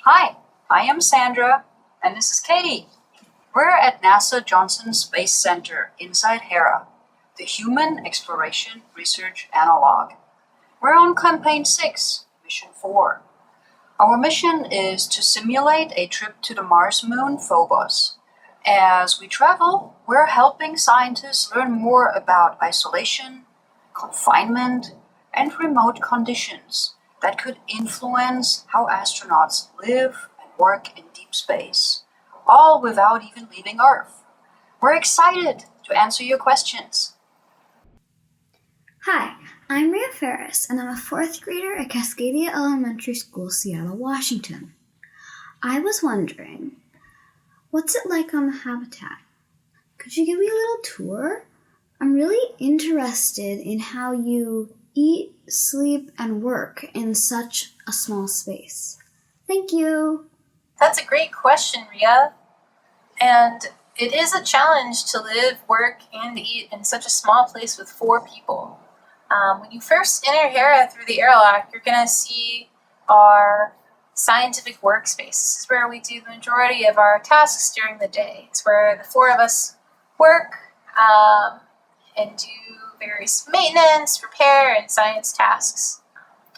Hi, I am Sandra, and this is Katie. We're at NASA Johnson Space Center inside HERA, the Human Exploration Research Analog. We're on Campaign 6, Mission 4. Our mission is to simulate a trip to the Mars moon Phobos. As we travel, we're helping scientists learn more about isolation, confinement, and remote conditions that could influence how astronauts live and work in deep space, all without even leaving Earth. We're excited to answer your questions. Hi, I'm Rhea Ferris, and I'm a fourth grader at Cascadia Elementary School, Seattle, Washington. I was wondering, what's it like on the habitat? Could you give me a little tour? I'm really interested in how you eat, sleep, and work in such a small space. Thank you. That's a great question, Rhea. And it is a challenge to live, work, and eat in such a small place with 4 people. When you first enter HERA through the airlock, you're going to see our scientific workspace. This is where we do the majority of our tasks during the day. It's where the 4 of us work and do various maintenance, repair, and science tasks.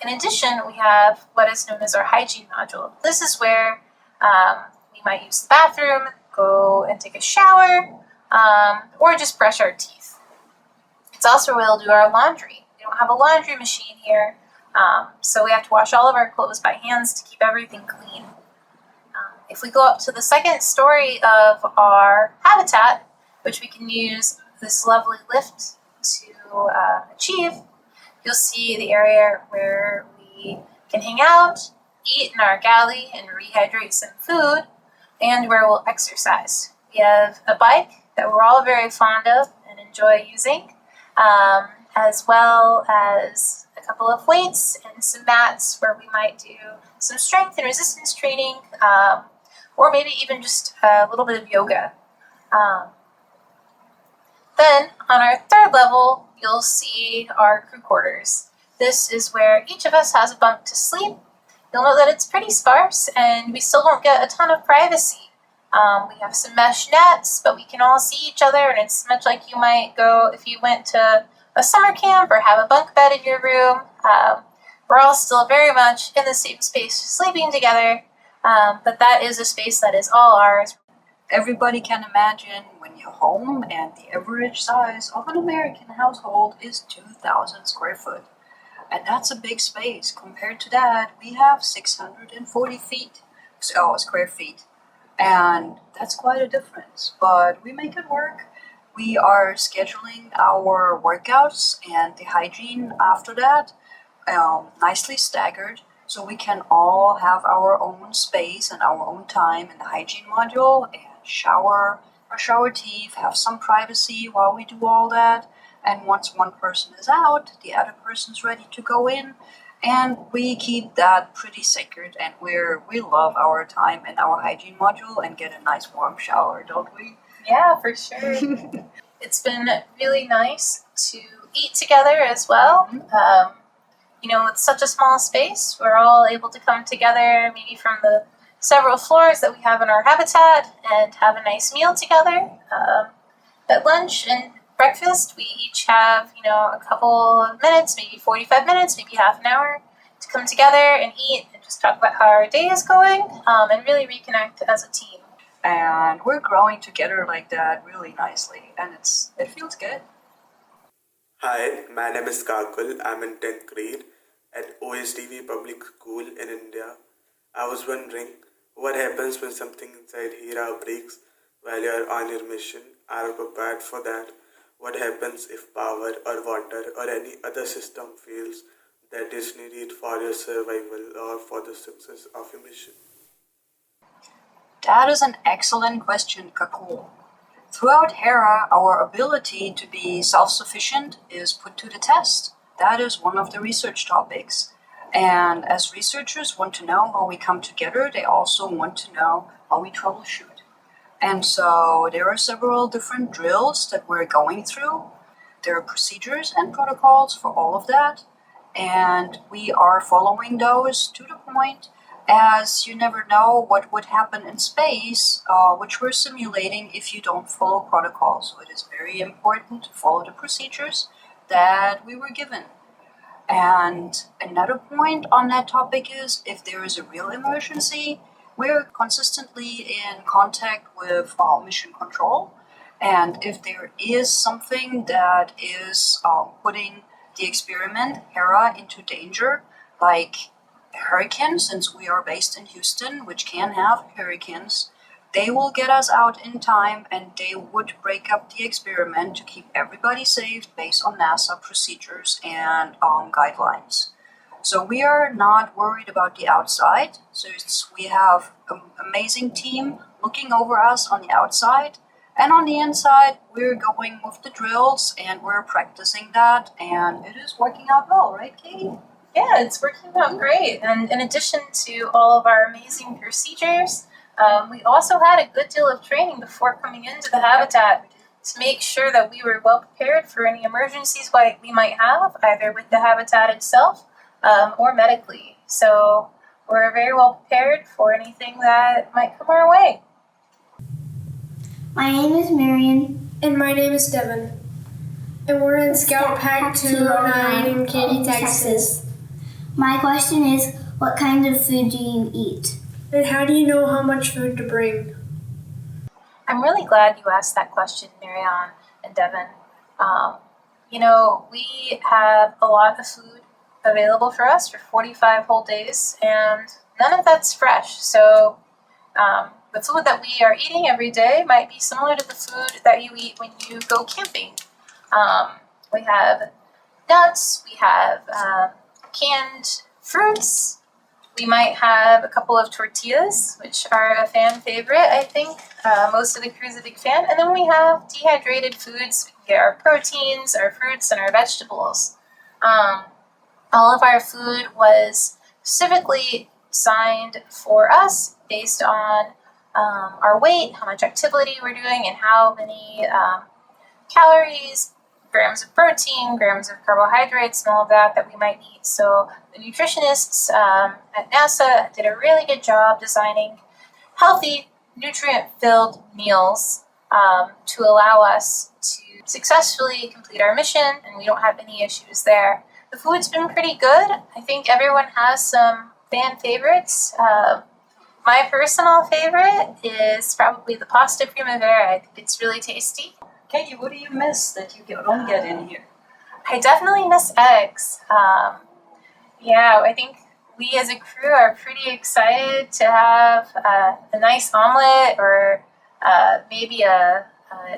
In addition, we have what is known as our hygiene module. This is where we might use the bathroom, go and take a shower, or just brush our teeth. It's also where we'll do our laundry. We don't have a laundry machine here, so we have to wash all of our clothes by hands to keep everything clean. If we go up to the second story of our habitat, which we can use this lovely lift to achieve, you'll see the area where we can hang out, eat in our galley, and rehydrate some food, and where we'll exercise. We have a bike that we're all very fond of and enjoy using, as well as a couple of weights and some mats where we might do some strength and resistance training, or maybe even just a little bit of yoga. Then, on our third level, you'll see our crew quarters. This is where each of us has a bunk to sleep. You'll note that it's pretty sparse, and we still don't get a ton of privacy. We have some mesh nets, but we can all see each other, and it's much like you might go if you went to a summer camp or have a bunk bed in your room. We're all still very much in the same space, sleeping together, but that is a space that is all ours. Everybody can imagine when you're home, and the average size of an American household is 2,000 square foot. And that's a big space. Compared to that, we have 640 square feet. And that's quite a difference, but we make it work. We are scheduling our workouts and the hygiene after that, nicely staggered, so we can all have our own space and our own time in the hygiene module and shower, brush our teeth, have some privacy while we do all that. And once one person is out, the other person's ready to go in. And we keep that pretty sacred, and we love our time in our hygiene module and get a nice warm shower, don't we? Yeah, for sure. It's been really nice to eat together as well. It's such a small space. We're all able to come together, maybe from the several floors that we have in our habitat, and have a nice meal together. At lunch and breakfast, we each have, a couple of minutes, maybe 45 minutes, maybe half an hour, to come together and eat and just talk about how our day is going, and really reconnect as a team. And we're growing together like that really nicely, and it feels good. Hi, my name is Kakul. I'm in 10th grade at OSDV Public School in India. I was wondering, what happens when something inside HERA breaks while you're on your mission? Are you prepared for that? What happens if power or water or any other system fails that is needed for your survival or for the success of your mission? That is an excellent question, Kakul. Throughout HERA, our ability to be self-sufficient is put to the test. That is one of the research topics. And as researchers want to know how we come together, they also want to know how we troubleshoot. And so there are several different drills that we're going through. There are procedures and protocols for all of that. And we are following those to the point as you never know what would happen in space, which we're simulating if you don't follow protocols. So it is very important to follow the procedures that we were given. And another point on that topic is if there is a real emergency, we're consistently in contact with mission control. And if there is something that is putting the experiment, HERA, into danger, like a hurricane, since we are based in Houston, which can have hurricanes, they will get us out in time and they would break up the experiment to keep everybody safe based on NASA procedures and guidelines. So we are not worried about the outside. So we have an amazing team looking over us on the outside. And on the inside, we're going with the drills and we're practicing that. And it is working out well, right, Katie? Yeah, it's working out great. And in addition to all of our amazing procedures, we also had a good deal of training before coming into the habitat to make sure that we were well prepared for any emergencies we might have, either with the habitat itself or medically. So we're very well prepared for anything that might come our way. My name is Marion. And my name is Devin. And we're in Scout Pack 209 in Katy, Texas. My question is, what kind of food do you eat? And how do you know how much food to bring? I'm really glad you asked that question, Marianne and Devin. We have a lot of food available for us for 45 whole days, and none of that's fresh. So the food that we are eating every day might be similar to the food that you eat when you go camping. We have nuts, we have canned fruits, we might have a couple of tortillas, which are a fan favorite, I think. Most of the crew's a big fan. And then we have dehydrated foods. We get our proteins, our fruits, and our vegetables. All of our food was specifically designed for us based on our weight, how much activity we're doing, and how many calories, grams of protein, grams of carbohydrates, and all of that we might need. So the nutritionists at NASA did a really good job designing healthy, nutrient-filled meals to allow us to successfully complete our mission, and we don't have any issues there. The food's been pretty good. I think everyone has some fan favorites. My personal favorite is probably the pasta primavera. I think it's really tasty. Katie, what do you miss that you don't get in here? I definitely miss eggs. I think we as a crew are pretty excited to have a nice omelet or maybe an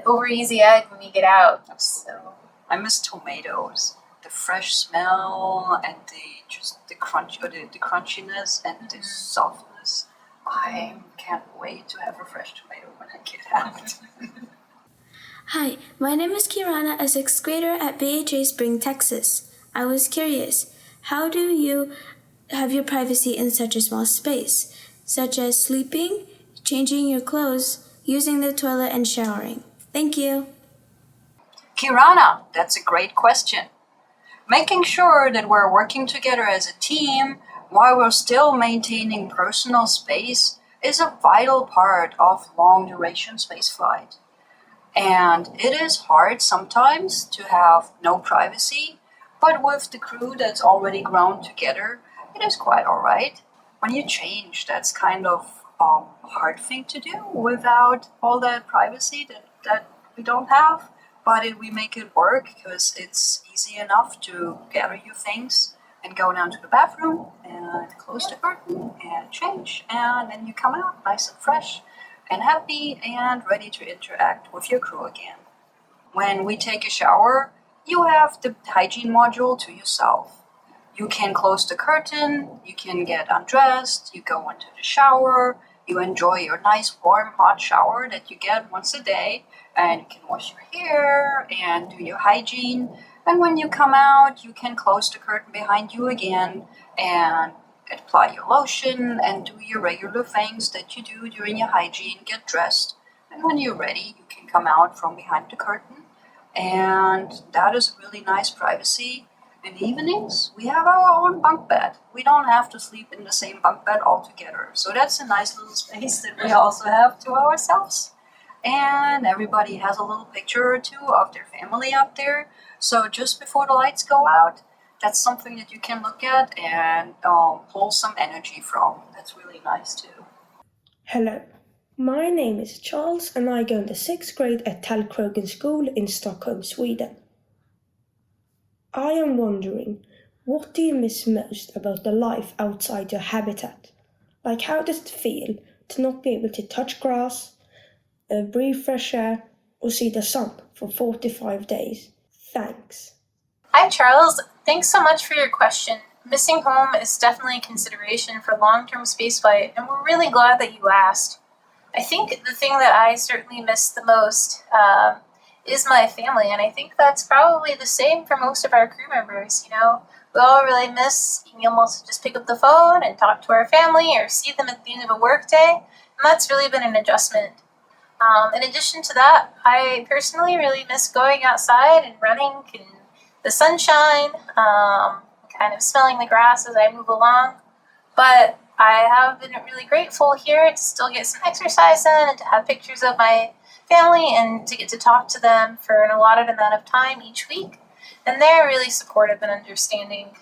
over easy egg when we get out. So I miss tomatoes. The fresh smell and the crunch or the crunchiness and the softness. I can't wait to have a fresh tomato when I get out. Hi, my name is Kirana, a 6th grader at BHA Spring, Texas. I was curious, how do you have your privacy in such a small space, such as sleeping, changing your clothes, using the toilet, and showering? Thank you. Kirana, that's a great question. Making sure that we're working together as a team while we're still maintaining personal space is a vital part of long-duration spaceflight. And it is hard sometimes to have no privacy, but with the crew that's already grown together, it is quite all right. When you change, that's kind of a hard thing to do without all that privacy that we don't have. But we make it work because it's easy enough to gather your things and go down to the bathroom and close the curtain and change. And then you come out nice and fresh and happy and ready to interact with your crew again. When we take a shower, you have the hygiene module to yourself. You can close the curtain, you can get undressed, you go into the shower, you enjoy your nice warm hot shower that you get once a day, and you can wash your hair and do your hygiene. And when you come out, you can close the curtain behind you again and apply your lotion and do your regular things that you do during your hygiene, get dressed. And when you're ready, you can come out from behind the curtain. And that is really nice privacy. In the evenings, we have our own bunk bed. We don't have to sleep in the same bunk bed all together. So that's a nice little space that we also have to ourselves. And everybody has a little picture or two of their family up there. So just before the lights go out, that's something that you can look at and pull some energy from. That's really nice too. Hello, my name is Charles and I go in the 6th grade at Tallkrogen School in Stockholm, Sweden. I am wondering, what do you miss most about the life outside your habitat? Like, how does it feel to not be able to touch grass, breathe fresh air, or see the sun for 45 days? Thanks. Hi, Charles. Thanks so much for your question. Missing home is definitely a consideration for long-term spaceflight, and we're really glad that you asked. I think the thing that I certainly miss the most is my family, and I think that's probably the same for most of our crew members. We all really miss being able to just pick up the phone and talk to our family or see them at the end of a workday, and that's really been an adjustment. In addition to that, I personally really miss going outside and running in the sunshine, kind of smelling the grass as I move along, but I have been really grateful here to still get some exercise in and to have pictures of my family and to get to talk to them for an allotted amount of time each week. And they're really supportive and understanding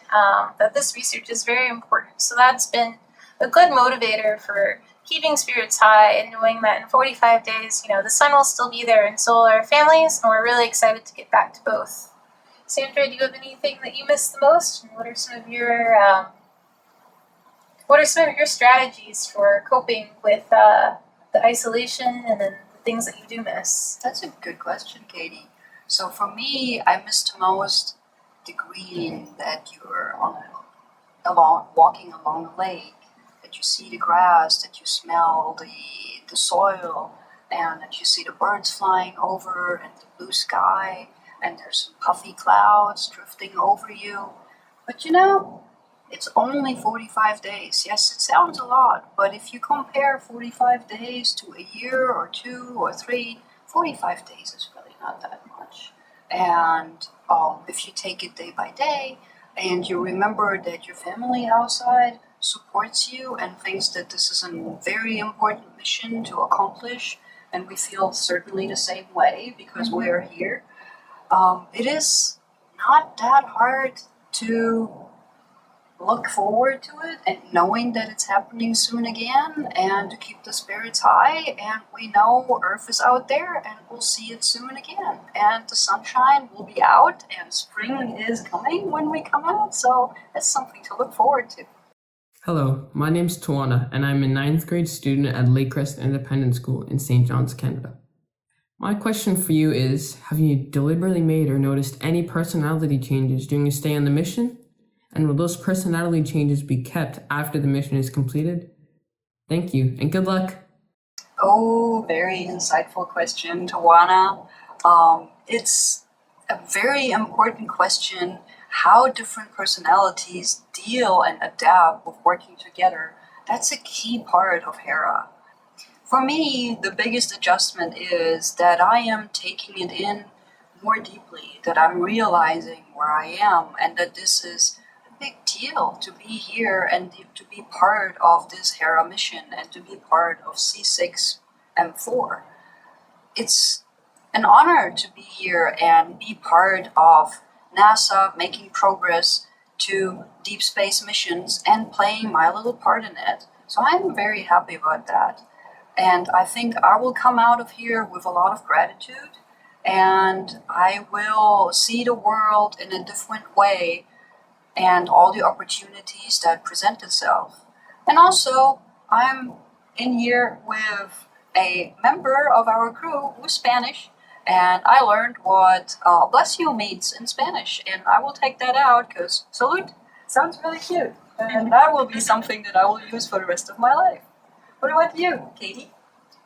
that this research is very important. So that's been a good motivator for keeping spirits high and knowing that in 45 days, the sun will still be there and so will our families, and we're really excited to get back to both. Sandra, do you have anything that you miss the most? And what are some of your strategies for coping with the isolation and then the things that you do miss? That's a good question, Katie. So for me, I miss the most the green that you're walking along the lake, that you see the grass, that you smell the soil, and that you see the birds flying over and the blue sky, and there's some puffy clouds drifting over you. But it's only 45 days. Yes, it sounds a lot, but if you compare 45 days to a year or 2 or 3, 45 days is really not that much. And if you take it day by day and you remember that your family outside supports you and thinks that this is a very important mission to accomplish, and we feel certainly the same way because we're here, it is not that hard to look forward to it and knowing that it's happening soon again and to keep the spirits high, and we know Earth is out there and we'll see it soon again, and the sunshine will be out and spring is coming when we come out, so that's something to look forward to. Hello, my name's Tawana and I'm a 9th grade student at Lakecrest Independent School in St. John's, Canada. My question for you is, have you deliberately made or noticed any personality changes during your stay on the mission? And will those personality changes be kept after the mission is completed? Thank you, and good luck. Oh, very insightful question, Tawana. It's a very important question, how different personalities deal and adapt with working together. That's a key part of HERA. For me, the biggest adjustment is that I am taking it in more deeply, that I'm realizing where I am, and that this is big deal to be here and to be part of this HERA mission and to be part of C6M4. It's an honor to be here and be part of NASA making progress to deep space missions and playing my little part in it. So I'm very happy about that. And I think I will come out of here with a lot of gratitude, and I will see the world in a different way and all the opportunities that present itself. And also, I'm in here with a member of our crew who's Spanish, and I learned what bless you means in Spanish, and I will take that out because salute sounds really cute, and that will be something that I will use for the rest of my life. What about you, Katie?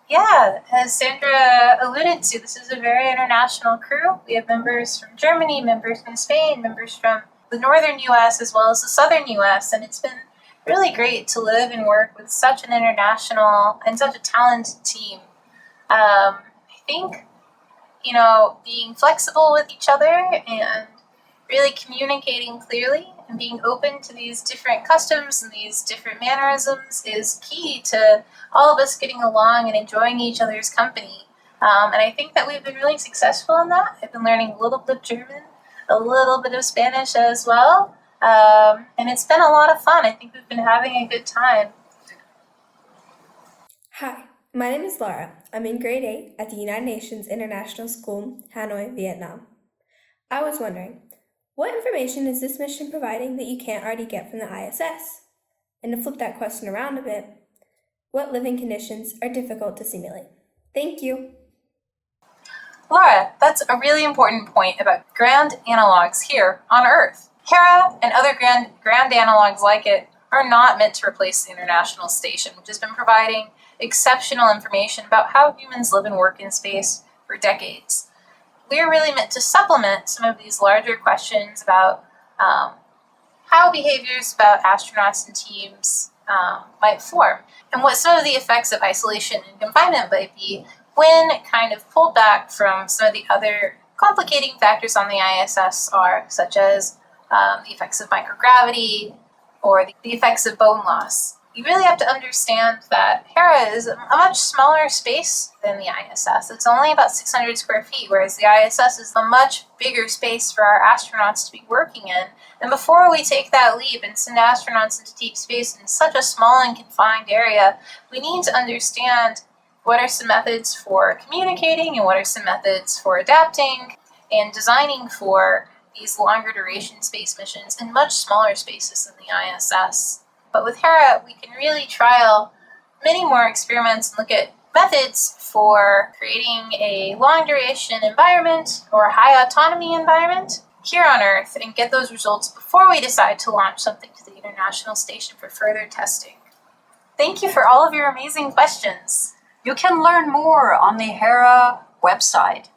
Yeah, as Sandra alluded to, this is a very international crew. We have members from Germany, members from Spain, members from the northern U.S. as well as the southern U.S., and it's been really great to live and work with such an international and such a talented team. I think, being flexible with each other and really communicating clearly and being open to these different customs and these different mannerisms is key to all of us getting along and enjoying each other's company. And I think that we've been really successful in that. I've been learning a little bit of German, a little bit of Spanish as well. And it's been a lot of fun. I think we've been having a good time. Hi, my name is Laura. I'm in grade 8 at the United Nations International School, Hanoi, Vietnam. I was wondering, what information is this mission providing that you can't already get from the ISS? And to flip that question around a bit, what living conditions are difficult to simulate? Thank you. Laura, that's a really important point about ground analogs here on Earth. HERA and other ground analogs like it are not meant to replace the International Station, which has been providing exceptional information about how humans live and work in space for decades. We're really meant to supplement some of these larger questions about how behaviors about astronauts and teams might form, and what some of the effects of isolation and confinement might be when kind of pulled back from some of the other complicating factors on the ISS are, such as the effects of microgravity or the effects of bone loss. You really have to understand that HERA is a much smaller space than the ISS. It's only about 600 square feet, whereas the ISS is a much bigger space for our astronauts to be working in. And before we take that leap and send astronauts into deep space in such a small and confined area, we need to understand what are some methods for communicating and what are some methods for adapting and designing for these longer duration space missions in much smaller spaces than the ISS. But with HERA, we can really trial many more experiments and look at methods for creating a long duration environment or a high autonomy environment here on Earth and get those results before we decide to launch something to the International Station for further testing. Thank you for all of your amazing questions. You can learn more on the HERA website.